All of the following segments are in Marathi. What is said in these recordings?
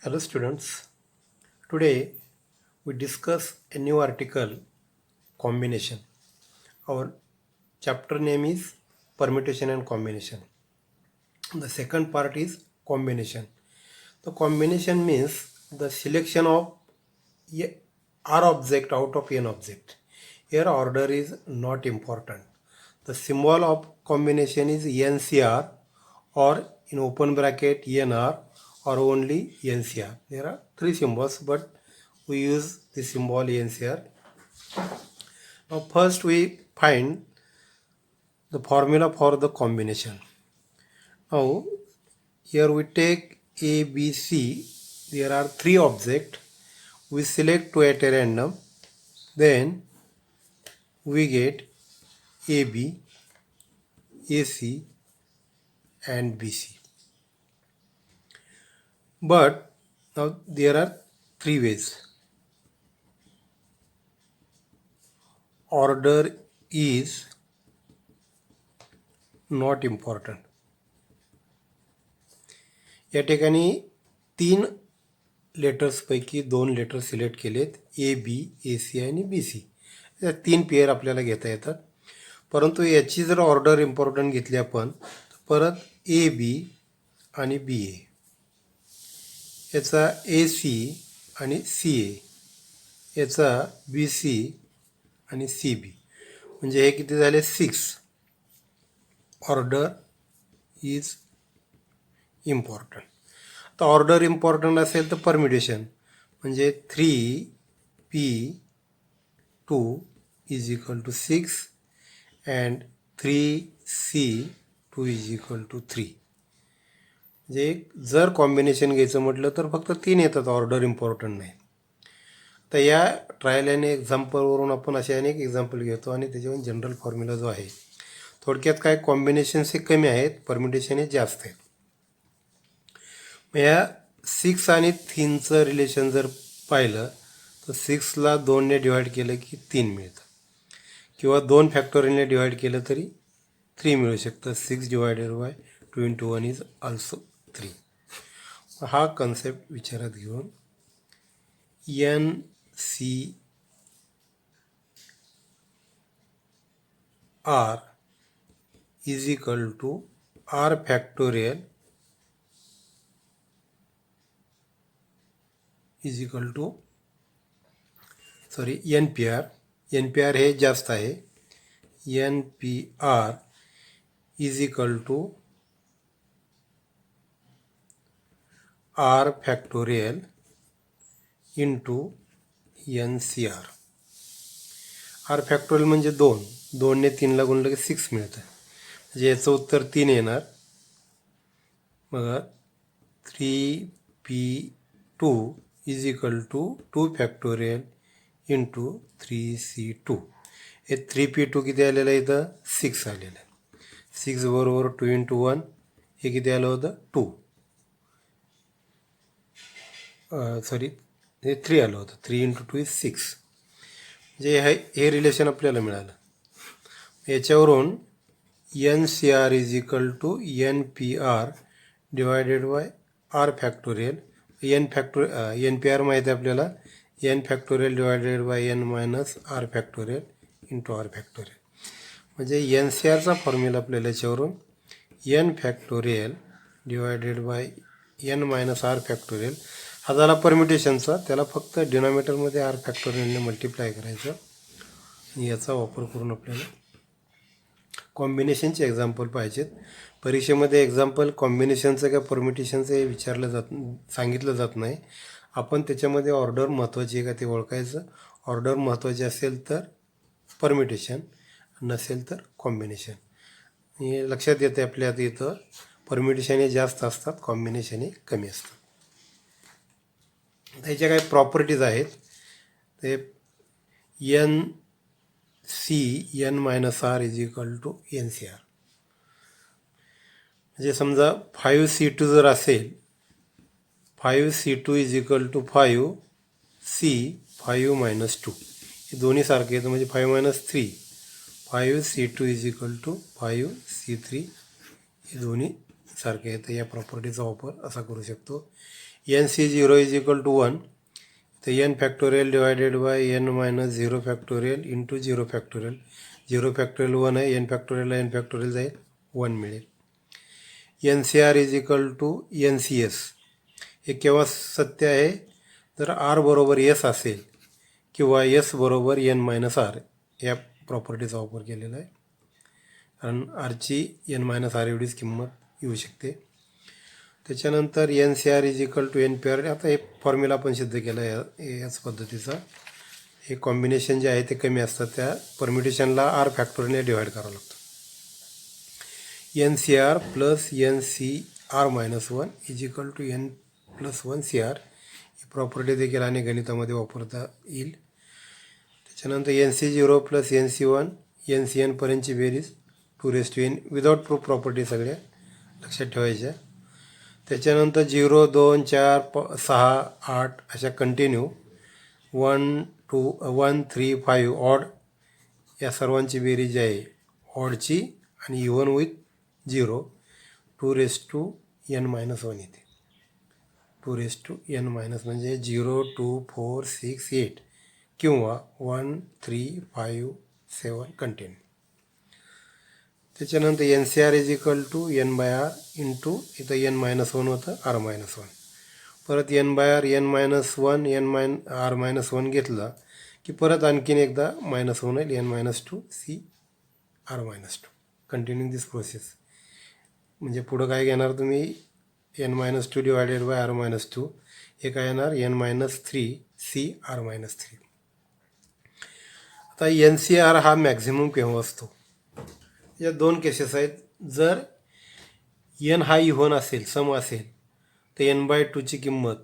Hello students, today we discuss a new article combination. Our chapter name is permutation and combination. The second part is combination. The combination means the selection of R object out of n object. Here order is not important. The symbol of combination is NCR or in open bracket NR or only NCR. There are three symbols but we use the symbol NCR. Now first we find the formula for the combination. Now here we take A, B, C. There are three objects. We select two at a random. Then we get AB, AC and BC. But now there are three ways. Order is not important. या ठिकाणी तीन लेटर्सपैकी दोन लेटर सिलेक्ट केलेत, ए बी, ए सी आणि बी सी. या तीन पेअर आपल्याला घेता येतात. परंतु याची जर ऑर्डर इम्पॉर्टंट घेतली आपण तर परत ए बी आणि बी ए, याचा ए सी आणि सी ए, याचा बी सी आणि सी बी. म्हणजे हे किती झाले? 6. Order is important. तर ऑर्डर इम्पॉर्टंट असेल तर परम्युटेशन म्हणजे 3P2 is equal to 6 and 3C2 is equal to 3. म्हणजे जर कॉम्बिनेशन घ्यायचं म्हटलं तर फक्त 3 येतात, ऑर्डर इम्पॉर्टंट नाही. तर या ट्रायल आणि एक्झाम्पलवरून आपण असे अनेक एक्झाम्पल घेतो आणि त्याच्यावर जनरल फॉर्म्युला जो आहे, थोडक्यात काय कॉम्बिनेशन्स हे कमी आहेत, परम्युटेशन हे जास्त आहेत. मग या 6 आणि 3चं रिलेशन जर पाहिलं तर 6ला 2ने डिवाईड केलं की 3 मिळतं, किंवा 2 फॅक्टोरियलने डिवाईड केलं तरी 3 मिळू शकतं. 6 divided by 2 into 1 is also 3. हा कन्सेप्ट विचारात घेऊन NCR is equal to R factorial is equal to NPR. NPR हे जास्त आहे. NPR is equal to R factorial into NCR. R factorial म्हणजे 2. 2ने 3ला गुणलं की 6 मिळतं. म्हणजे याचं उत्तर 3 येणार. बघा, 3P2 is equal to 2 factorial into 3C2. हे 3P2 किती आलेलं आहे इथं? 6 आलेलं आहे. 6 बरोबर 2 into 1 हे किती आलं होतं? 2. हे 3 आलं होतं. 3 into 2 इज 6. म्हणजे हे रिलेशन आपल्याला मिळालं. याच्यावरून NCR is equal to NPR divided by R factorial. NPR माहीत आहे आपल्याला, N factorial divided by N minus R factorial into R factorial. म्हणजे NCRचा फॉर्म्युला आपल्याला याच्यावरून N factorial divided by N minus R factorial हा झाला परम्युटेशनचा. त्याला फक्त डिनॉमिनेटरमध्ये R फॅक्टोरियलने मल्टिप्लाय करायचं. याचा वापर करून आपल्याला कॉम्बिनेशनचे एक्झाम्पल पाहिजेत. परीक्षेमध्ये एक्झाम्पल कॉम्बिनेशनचं किंवा परम्युटेशनचं हे सांगितलं जात नाही. आपण त्याच्यामध्ये ऑर्डर महत्त्वाची आहे का ते ओळखायचं. ऑर्डर महत्त्वाची असेल तर परम्युटेशन, नसेल तर कॉम्बिनेशन. हे लक्षात येते आपल्या आता इथं परम्युटेशन हे जास्त असतात, कॉम्बिनेशन हे कमी असतात. त्याच्या काही प्रॉपर्टीज आहेत. ते N minus R is equal to NCR. म्हणजे समजा 5C2 जर असेल, 5C2 is equal to 5C 5 minus 2. हे दोन्ही सारखे येतं, म्हणजे 5 minus 3. 5C2 is equal to 5C3. हे दोन्ही सारखे येतं. या प्रॉपर्टीचा वापर असा करू शकतो. NC0 is equal to 1. The n factorial divided by n minus 0 factorial into 0 factorial. 0 factorial 1 आहे, n factorial n factorial जाईल 1 मिळेल. NCR is equal to NCS. हे केव्हा सत्य आहे जर R बरोबर S असेल किंवा S बरोबर n मायनस आर या प्रॉपर्टीचा वापर केलेला आहे. कारण आरची n मायनस आर एवढीच किंमत येऊ शकते. त्याच्यानंतर NCR is equal to NPR. आता हे फॉर्म्युला आपण सिद्ध केला आहे याच पद्धतीचा. हे कॉम्बिनेशन जे आहे ते कमी असतात, त्या परम्युटेशनला R फॅक्टोरियलने डिवाईड करावं लागतं. NCR plus NCR minus 1 is equal to n plus 1 CR. ही प्रॉपर्टी देखील आणि गणितामध्ये वापरता येईल. त्याच्यानंतर NC0 प्लस NC1 NCN पर्यंतची बेरीज 2n विदाउट प्रूफ प्रॉपर्टी सगळ्या लक्षात ठेवायच्या. त्याच्यानंतर 0 2 4 6 8 अशा कंटिन्यू 1 2 1 3 5 ऑड या सर्वांची बेरीज आहे ऑडची आणि इवन विथ 0 2n मायनस 1 येते. 2n मायनस म्हणजे 0 2 4 6 8 किंवा 1 3 5 7 कंटिन्यू. त्याच्यानंतर NCR is equal to n/r into इथं n मायनस 1 होतं r मायनस 1. परत n/r n minus 1 r minus 1 घेतला की परत आणखीन एकदा मायनस 1 येईल n minus 2 c r minus 2. Continue this process. म्हणजे पुढं काय घेणार तुम्ही n minus 2 divided by r minus 2. हे काय येणार n minus 3 c r minus 3. आता NCR हा मॅक्झिमम केव्हा असतो? या दोन केसेस आहेत. जर n हा इव्हन असेल सम असेल तर n/2ची किंमत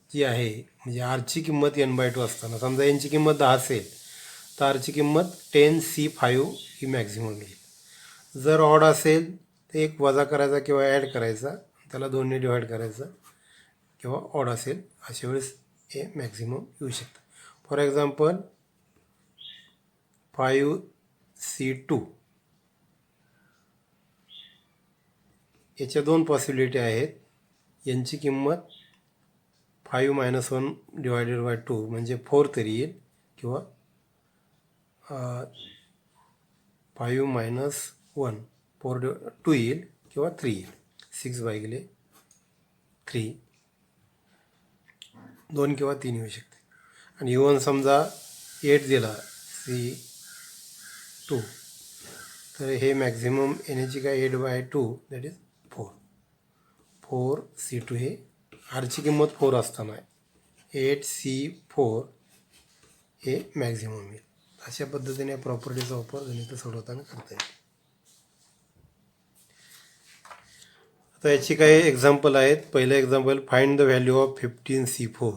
जी आहे म्हणजे आरची किंमत n/2 असताना समजा nची किंमत 10 असेल तर आरची किंमत 10c5 ही मॅक्झिमम येईल. जर ऑड असेल तर एक वजा करायचा किंवा ॲड करायचा, त्याला 2ने डिवाईड करायचं किंवा ऑड असेल अशा वेळेस हे मॅक्झिमम येऊ शकतं. फॉर एक्झाम्पल 5c2 याच्या दोन पॉसिबिलिटी आहेत. यांची किंमत 5 मायनस 1 डिवायडेड बाय 2 म्हणजे 4 तरी येईल किंवा 5 मायनस 1 2 येईल किंवा 3 येईल. 6/3 2 किंवा 3 येऊ शकते. आणि इव्हन समजा 8 दिला c2 तर हे मॅक्झिमम येण्याची काय 8/2 दॅट इज 4c2 हे आरची किंमत 4 असताना 8c4 हे मॅक्झिमम येईल. अशा पद्धतीने या प्रॉपर्टीचा वापर गणित सोडवताना करता येईल. आता याची काही एक्झाम्पल आहेत. पहिलं example find the value of 15c4.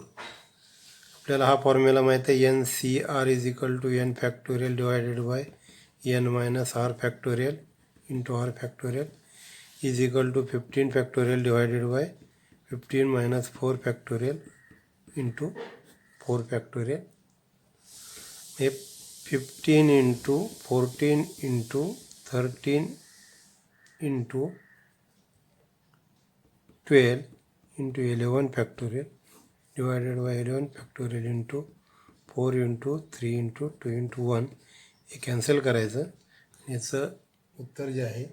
आपल्याला हा फॉर्म्युला माहीत आहे NCR is equal to n factorial divided by n minus r factorial into r factorial is equal to 15 factorial divided by 15 minus 4 factorial into 4 फॅक्टोरियल. हे 15 into 14 into 13 into 12 into 11 factorial divided by 11 factorial into 4 into 3 into 2 into 1 हे कॅन्सल करायचं. याचं उत्तर जे आहे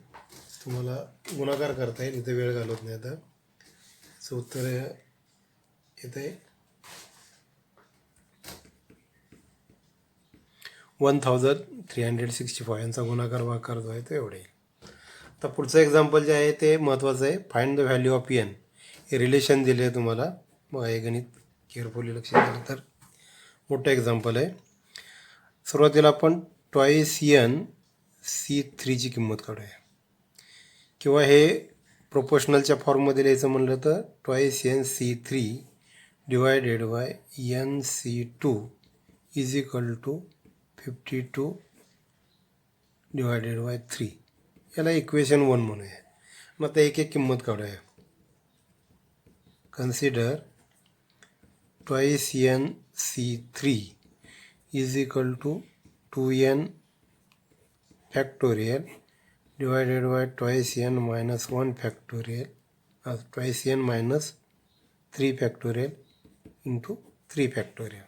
तुम्हाला गुणाकार करता येईल. इथं वेळ घालवत नाही. आता याचं उत्तर येतं आहे 1365. यांचा गुणाकार भागाकार जो आहे तो एवढा येईल. आता पुढचं एक्झाम्पल जे आहे ते महत्त्वाचं आहे. Find the value of n. हे रिलेशन दिले आहे तुम्हाला. मग हे गणित केअरफुली लक्ष दिलं तर मोठं एक्झाम्पल आहे. सुरुवातीला आपण ट्वाईस NC3ची किंमत काढूया किंवा हे प्रोपोर्शनलच्या फॉर्ममध्ये लिहायचं म्हणलं तर twice NC3 divided by NC2 is equal to 52 divided by 3. याला इक्वेशन 1 म्हणूया. मग आता एक एक किंमत काढूया. Consider twice NC3 is equal to 2n factorial divided by twice n minus 1 factorial twice n minus 3 factorial into 3 factorial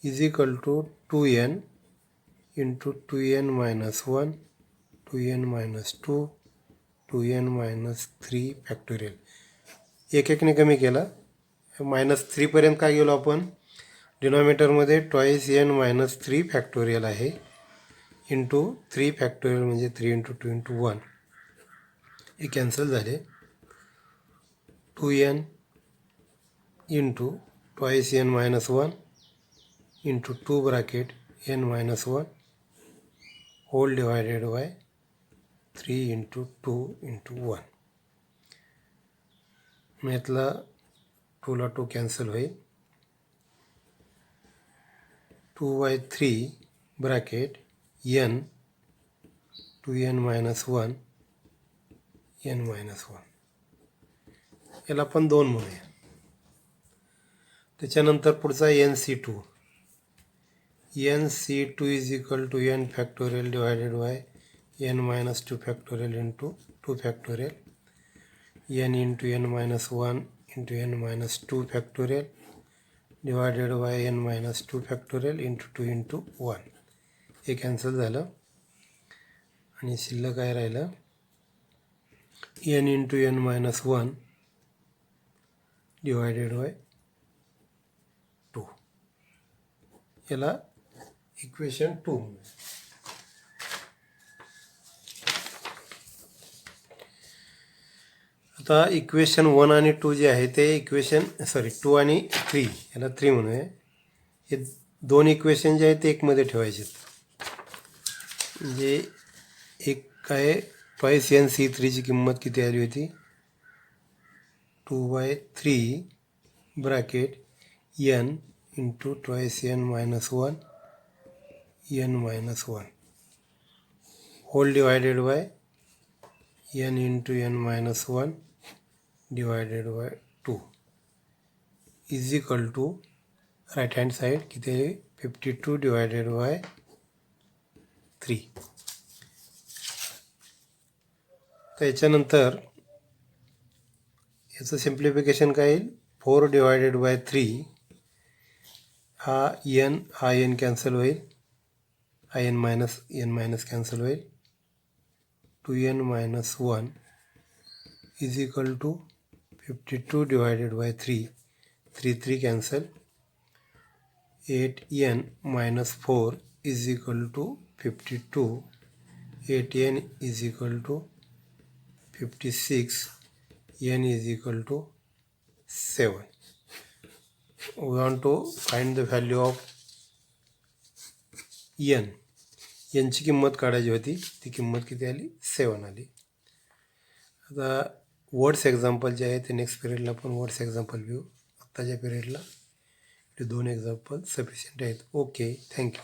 is equal to 2n into 2n minus 1, 2n minus 2, 2n minus 3 factorial. एक एकने कमी केला, -3पर्यंत काय गेलो आपण, डिनॉमिनेटरमध्ये ट्वाईस एन मायनस 3 फॅक्टोरियल आहे इंटू 3 फॅक्टोरियल म्हणजे 3 इंटू 2 इंटू 1. हे कॅन्सल झाले. 2n into twice N minus 1 into 2 bracket n minus 1 whole divided by 3 into 2 into 1. यातला 2ला 2 कॅन्सल होईल. 2/3 bracket n 2n minus 1 n minus 1. याला आपण 2 म्हणूया. त्याच्यानंतर पुढचा NC2. NC2 is equal to n factorial divided by n minus 2 factorial into 2 factorial n into n minus 1 into n minus 2 factorial divided by n minus 2 factorial into 2 into 1. हे कॅन्सल झालं आणि शिल्लक काय राहिलं, n into n minus 1 divided by 2. याला इक्वेशन 2. आता इक्वेशन 1 आणि 2 जे आहे ते इक्वेशन 2 आणि 3 याला 3 म्हणूया. हे दोन इक्वेशन जे आहेत ते एकमध्ये ठेवायचे. म्हणजे एक काय ट्वाईस NC3ची किंमत किती आली होती, 2/3 bracket n into twice n minus 1 n minus 1 whole divided by n into n minus 1 divided by 2 is equal to right hand side किती आहे, 52 डिवायडेड बाय 3. त्याच्यानंतर याचं सिम्प्लिफिकेशन काय येईल, 4 डिवायडेड बाय 3. हा n कॅन्सल होईल, हा n मायनस कॅन्सल होईल. 2n minus 1 is equal to 52 divided by 3. 3 cancel. 8n minus 4 is equal to 52. 8n is equal to 56. n is equal to 7. We want to find the value of n. n ची किंमत काढायची होती, ती किंमत किती आली, 7 आली. आता वर्ड्स एक्झाम्पल जे आहे ते नेक्स्ट पिरियडला आपण वर्ड्स एक्झाम्पल घेऊ. आत्ताच्या पिरियडला ते 2 एक्झाम्पल सफिशियंट आहेत. Okay, thank you.